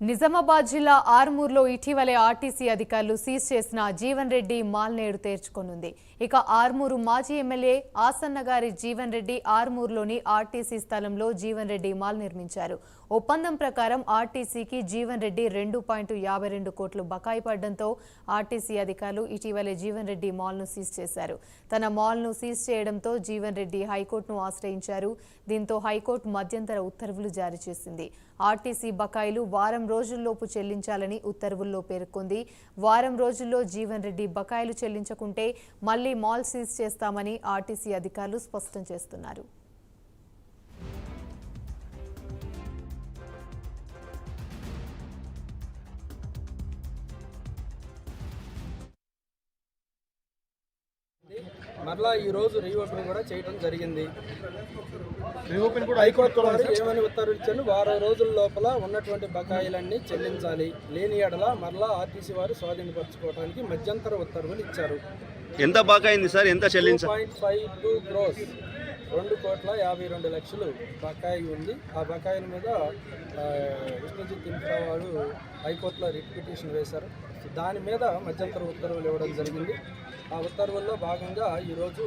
నిజామాబాద్ జిల్లా ఆర్మూర్లో ఇటీవలే ఆర్టీసీ అధికారులు సీజ్ చేసిన జీవన్ రెడ్డి మాల్ నేడు తెరుచుకోనుంది. ఇక ఆర్మూరు మాజీ ఎమ్మెల్యే ఆసన్న గారి జీవన్ రెడ్డి ఆర్మూర్లోని ఆర్టీసీ స్థలంలో జీవన్ రెడ్డి మాల్ నిర్మించారు. ఒప్పందం ప్రకారం ఆర్టీసీకి జీవన్ రెడ్డి 2.52 కోట్లు బకాయి పడడంతో ఆర్టీసీ అధికారులు ఇటీవలే జీవన్ రెడ్డి మాల్ను సీజ్ చేశారు. తన మాల్ను సీజ్ చేయడంతో జీవన్ రెడ్డి హైకోర్టును ఆశ్రయించారు. దీంతో హైకోర్టు మధ్యంతర ఉత్తర్వులు జారీ చేసింది. ఆర్టీసీ బకాయిలు వారం రోజుల్లోపు చెల్లించాలని ఉత్తర్వుల్లో పేర్కొంది. వారం రోజుల్లో జీవన్ రెడ్డి బకాయిలు చెల్లించకుంటే మళ్లీ మాల్ సీజ్ చేస్తామని ఆర్టీసీ అధికారులు స్పష్టం చేస్తున్నారు. మరలా ఈ రోజు రీఓపెన్ కూడా చేయడం జరిగింది. రీఓపెన్ కూడా హైకోర్టు వారు ఏమని ఉత్తర్వులు ఇచ్చారు, వారం రోజుల లోపల ఉన్నటువంటి బకాయిలన్నీ చెల్లించాలి, లేని ఎడల మరలా ఆర్టీసీ వారు స్వాధీనపరచుకోవడానికి మధ్యంతర ఉత్తర్వులు ఇచ్చారు. ఎంత బకాయింది సార్, ఎంత చెల్లించాలి? 2.52 crores 2,52,00,000 బకాయి ఉంది. ఆ బకాయిల మీద విష్ణుజిత్ ఇన్ఫ్రా వారు హైకోర్టులో రిట్ పిటిషన్ వేశారు. దాని మీద మధ్యంతర ఉత్తర్వులు ఇవ్వడం జరిగింది. ఆ ఉత్తర్వుల్లో భాగంగా ఈరోజు